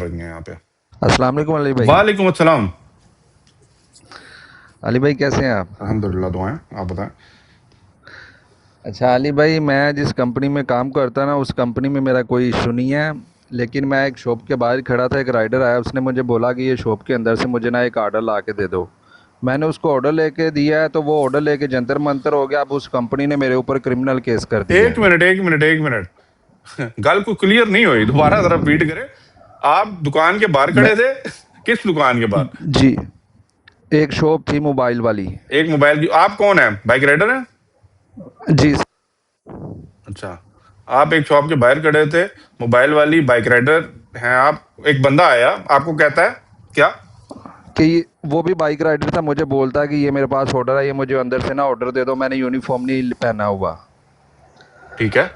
हैं यहाँ पे। अस्सलाम वालेकुम अली भाई। वालेकुम अस्सलाम। अली भाई कैसे हैं आप? अल्हम्दुलिल्लाह, दुआएं। आप बताएं। अच्छा अली भाई, मैं जिस कंपनी में काम करता ना उस कंपनी में मेरा कोई इशू नहीं है, लेकिन मैं एक शॉप के बाहर खड़ा था, एक राइडर आया, उसने मुझे बोला कि ये शॉप के अंदर से मुझे ना एक ऑर्डर ला के दे दो। मैंने उसको ऑर्डर लेके दिया है तो वो ऑर्डर लेके जंतर मंतर हो गया। अब उस कंपनी ने मेरे ऊपर क्रिमिनल केस कर दिया एक है। मिनट, एक मिनट, एक मिनट। गल को क्लियर नहीं हुई, दोबारा जरा रिपीट करें। आप दुकान के बाहर मैं खड़े थे? किस दुकान के बाहर? जी, एक शॉप थी मोबाइल वाली। एक मोबाइल की। आप कौन है? बाइक राइडर है? जी अच्छा। आप एक शॉप के बाहर खड़े थे, मोबाइल वाली बाइक राइडर हैं आप। एक बंदा आया, आपको कहता है क्या? कि वो भी बाइक राइडर था, मुझे बोलता है कि ये मेरे पास ऑर्डर है, ये मुझे अंदर से ना ऑर्डर दे दो, मैंने यूनिफॉर्म नहीं पहना हुआ। ठीक है,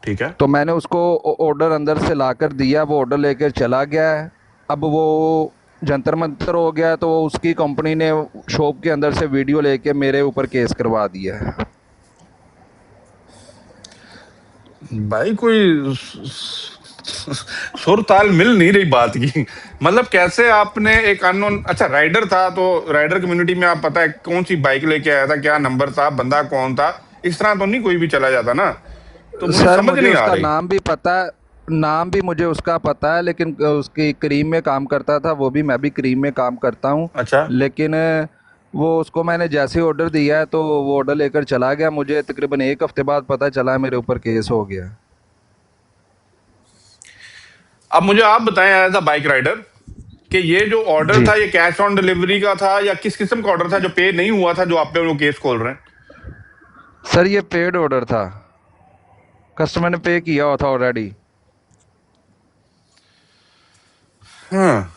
ठीक है। तो मैंने उसको ऑर्डर अंदर से लाकर दिया, वो ऑर्डर लेकर चला गया है। अब वो जंतर मंतर हो गया तो उसकी कंपनी ने शॉप के अंदर से वीडियो लेके मेरे ऊपर केस करवा दिया है। भाई कोई सुर ताल मिल नहीं रही बात की। मतलब कैसे आपने एक अननोन, अच्छा राइडर था तो राइडर कम्युनिटी में आप पता है कौन सी बाइक लेके आया था, क्या नंबर था, बंदा कौन था, इस तरह तो नहीं कोई भी चला जाता ना। तो मुझे सर समझ मुझे नहीं आ उसका रही। नाम भी पता है, नाम भी मुझे उसका पता है, लेकिन उसकी क्रीम में काम करता था वो भी, मैं भी क्रीम में काम करता हूँ। अच्छा। लेकिन वो उसको मैंने जैसे ही ऑर्डर दिया है तो वो ऑर्डर लेकर चला गया। मुझे तकरीबन एक हफ्ते बाद पता चला मेरे ऊपर केस हो गया। अब मुझे आप बताएं एज अ बाइक राइडर कि ये जो ऑर्डर जी था ये कैश ऑन डिलीवरी का था या किस किस्म का ऑर्डर था जो पे नहीं हुआ था, जो आप पे वो केस खोल रहे हैं? सर ये पेड ऑर्डर था, कस्टमर ने पे किया हुआ था ऑलरेडी। हाँ,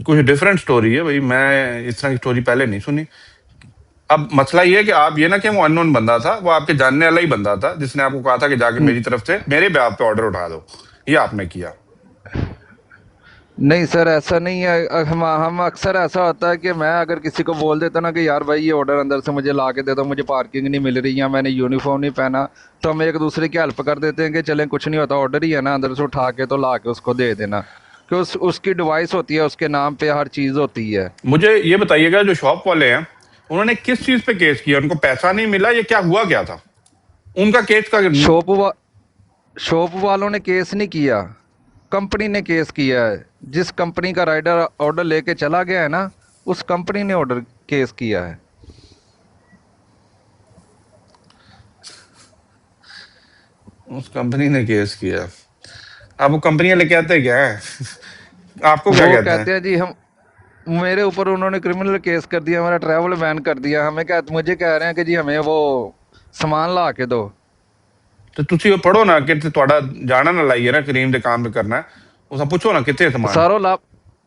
कुछ डिफरेंट स्टोरी है भाई, मैं इस तरह की स्टोरी पहले नहीं सुनी। अब मसला ये है कि आप ये ना कि वो अननोन बंदा था, वो आपके जानने वाला ही बंदा था जिसने आपको कहा था कि जाके मेरी तरफ से मेरे पे आप पे ऑर्डर उठा दो। ये आपने किया। नहीं सर ऐसा नहीं है। हम अक्सर ऐसा होता है कि मैं अगर किसी को बोल देता ना कि यार भाई ये ऑर्डर अंदर से मुझे ला के दे दो, मुझे पार्किंग नहीं मिल रही या मैंने यूनिफॉर्म नहीं पहना, तो हम एक दूसरे की हेल्प कर देते हैं कि चलें कुछ नहीं होता, ऑर्डर ही है ना, अंदर से उठा के तो ला के उसको दे देना। कि उसकी डिवाइस होती है, उसके नाम पे हर चीज़ होती है। मुझे ये बताइएगा, जो शॉप वाले हैं उन्होंने किस चीज पे केस किया? उनको पैसा नहीं मिला, ये क्या हुआ, क्या था उनका केस का? शॉप वा शॉप वालों ने केस नहीं किया, कंपनी ने केस किया है। जिस कंपनी का राइडर ऑर्डर लेके चला गया है ना, उस कंपनी ने ऑर्डर केस किया है। उस कंपनी ने केस किया? अब वो कंपनी लेके आते क्या है? आपको क्या वो कहते हैं? कहते हैं जी हम, मेरे ऊपर उन्होंने क्रिमिनल केस कर दिया, हमारा ट्रैवल बैन कर दिया। मुझे कह रहे हैं कि जी हमें वो सामान ला के दो। तो ਤੁਸੀਂ ਉਹ ਪੜੋ ਨਾ ਕਿ ਤੁਹਾਡਾ ਜਾਣਾ ਨਾ ਲਾਈਏ ਨਾ ਕਰੀਮ ਦੇ ਕੰਮ ਕਰਨਾ ਹੈ। ਉਸ ਨੂੰ ਪੁੱਛੋ ਨਾ ਕਿੱਥੇ ਸਮਾਨ। ਸਾਰੋਂ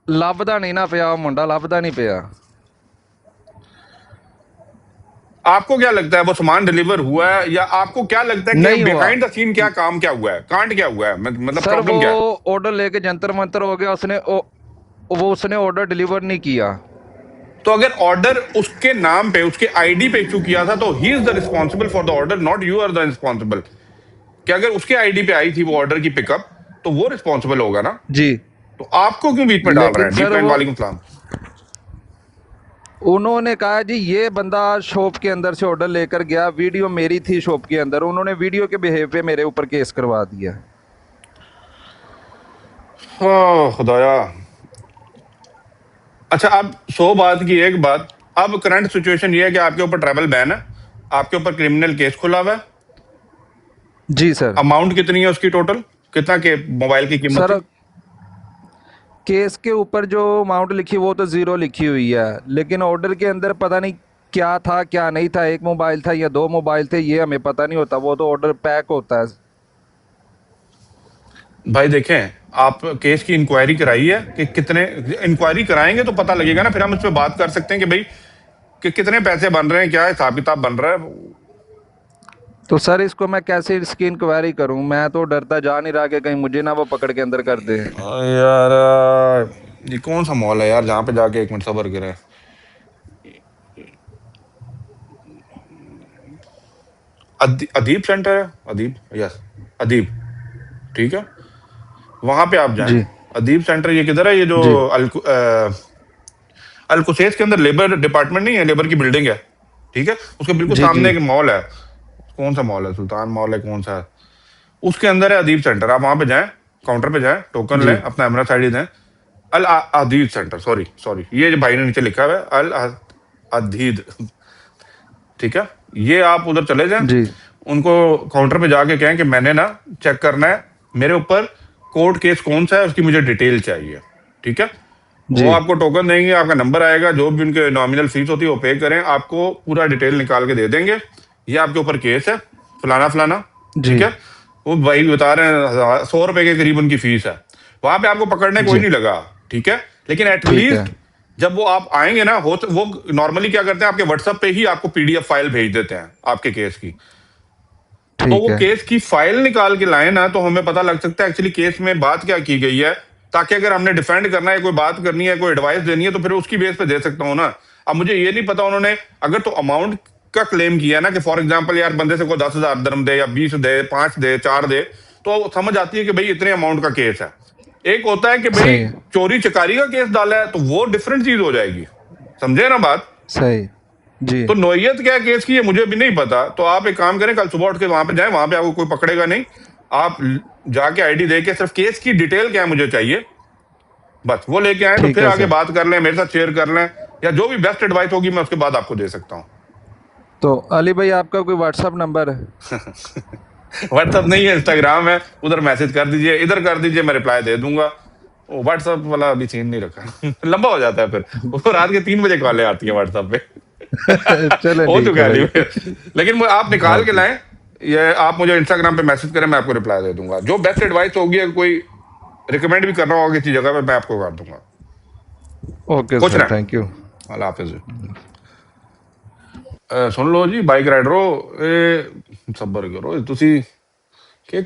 ਲੱਭਦਾ ਨਹੀਂ ਨਾ ਪਿਆ, ਉਹ ਮੁੰਡਾ ਲੱਭਦਾ ਨਹੀਂ ਪਿਆ। आपको क्या लगता है वो सामान डिलीवर हुआ है, या आपको क्या लगता है कि नहीं हुआ बिहाइंड द सीन क्या काम क्या हुआ है, कांड क्या हुआ है, मतलब सर। वो प्रॉब्लम क्या है? ऑर्डर लेके जंतर मंतर हो गया, वो उसने ऑर्डर डिलीवर नहीं किया। तो अगर ऑर्डर उसके नाम पे, उसके आईडी पे इशू किया था तो he is the responsible for the order, not you are the responsible. कि अगर उसके आईडी पे आई थी वो ऑर्डर की पिकअप, तो वो रिस्पॉन्सिबल होगा ना। जी तो आपको क्यों बीच में डाल रहे लेकिन हैं? जी सर फ्रेंड, वो वालेकुम सलाम। उन्होंने कहा जी ये बंदा शॉप के अंदर से ऑर्डर लेकर गया, वीडियो मेरी थी शॉप के अंदर, उन्होंने वीडियो के बिहेव पे मेरे ऊपर केस करवा दिया। खुदाया। अच्छा, अब 100 बात की एक बात। अब करंट सिचुएशन ये है कि आपके ऊपर ट्रैवल बैन है, आपके ऊपर क्रिमिनल केस खुला हुआ है। जी सर। अमाउंट कितनी है उसकी टोटल? कितना के मोबाइल की कीमत सर थी? केस के ऊपर जो अमाउंट लिखी वो तो ज़ीरो लिखी हुई है, लेकिन ऑर्डर के अंदर पता नहीं क्या था क्या नहीं था, एक मोबाइल था या दो मोबाइल थे ये हमें पता नहीं होता, वो तो ऑर्डर पैक होता है। भाई देखें, आप केस की इंक्वायरी कराई है कि कितने? इंक्वायरी कराएंगे तो पता लगेगा ना, फिर हम इस पर बात कर सकते हैं कि भाई कि कितने पैसे बन रहे हैं, क्या हिसाब किताब बन रहा है। तो सर इसको मैं कैसे इसकी इंक्वायरी करूं? मैं तो डरता जा नहीं रहा कि कहीं मुझे ना वो पकड़ के अंदर कर दे। यार, ये कौन सा मॉल है यार जहाँ पे जाके, एक मिनट सबर करें। अदीब सेंटर है, अदीब, यस, अदीब। ठीक है। वहां पे आप जाएं। जी अदीब सेंटर ये किधर है? ये जो जी अलकुसैस के अंदर लेबर डिपार्टमेंट नहीं है, लेबर की बिल्डिंग है, ठीक है, उसके बिल्कुल जी जी सामने एक मॉल है। कौन सा मॉल है? सुल्तान मॉल है, कौन सा है? उसके अंदर है अदीब सेंटर। आप वहां पे जाएं, काउंटर पे जाएं, टोकन जी लें, अपना एमरात आईडी दें। अल अदीद सेंटर, सॉरी सॉरी, ये जो भाई ने नीचे लिखा हुआ है अल अदीद, ठीक है, ये आप उधर चले जाएं। जी उनको काउंटर पे जाके कहें कि मैंने ना चेक करना है, मेरे ऊपर कोर्ट केस कौन सा है उसकी मुझे डिटेल चाहिए, ठीक है। वो जी आपको टोकन देंगे, आपका नंबर आएगा, जो भी उनके नॉमिनल फीस होती है वो पे करें, आपको पूरा डिटेल निकाल के दे देंगे। ये आपके ऊपर केस है फलाना फलाना, जी ठीक है। वो भाई बता रहे हैं 100 रुपए के करीब उनकी फीस है। वहां पे आपको पकड़ने कोई जी नहीं लगा, ठीक है, लेकिन ठीक है एटलीस्ट जब वो आप आएंगे ना, हो वो नॉर्मली क्या करते हैं, आपके व्हाट्सएप पे ही आपको पीडीएफ फाइल भेज देते हैं आपके केस की। तो ठीक वो है केस की फाइल निकाल के लाए ना, तो हमें पता लग सकता है एक्चुअली केस में बात क्या की गई है, ताकि अगर हमने डिफेंड करना है, कोई बात करनी है, कोई एडवाइस देनी है, तो फिर उसकी बेस पे दे सकता हूँ ना। अब मुझे ये नहीं पता उन्होंने अगर तो अमाउंट का क्लेम किया ना, कि फॉर एग्जाम्पल यार बंदे से कोई 10,000 दरम दे या 20 दे, 5 दे, 4 दे, तो समझ आती है कि भाई इतने अमाउंट का केस है। एक होता है कि भाई सही है चोरी चकारी का केस डाला है, तो वो डिफरेंट चीज हो जाएगी, समझे ना बात। सही जी तो नोयत क्या केस की है मुझे भी नहीं पता। तो आप एक काम करें, कल सुबह उठ के वहां पे जाएं, वहां पे आपको कोई पकड़ेगा नहीं। आप जाके आईडी दे के सिर्फ केस की डिटेल क्या है मुझे चाहिए, बस वो लेके आए, तो ठीक फिर है आगे सर। बात कर लें, मेरे साथ शेयर कर लें, या जो भी बेस्ट एडवाइस होगी मैं उसके बाद आपको दे सकता हूँ। तो अली भाई आपका कोई व्हाट्सएप नंबर है? व्हाट्सअप नहीं है, इंस्टाग्राम है, उधर मैसेज कर दीजिए, इधर कर दीजिए, मैं रिप्लाई दे दूंगा। वो व्हाट्सअप वाला अभी सीन नहीं रखा लंबा हो जाता है फिर, वो रात के 3 बजे कॉलें आती है व्हाट्सएप पे चलो हो ठीक चुका है है भाई। अभी। लेकिन वो आप निकाल के ओके लाएं, ये आप मुझे इंस्टाग्राम पे मैसेज करें, मैं आपको रिप्लाई दे दूंगा। जो बेस्ट एडवाइस होगी, अगर कोई रिकमेंड भी करना होगा किसी जगह पे, मैं आपको कर दूंगा। ओके खुश सर, रहें। Thank you. अल्लाह हाफिज। सुन लो जी बाइक राइडरो, ए सबर करो, ਤੁਸੀਂ ਕੀ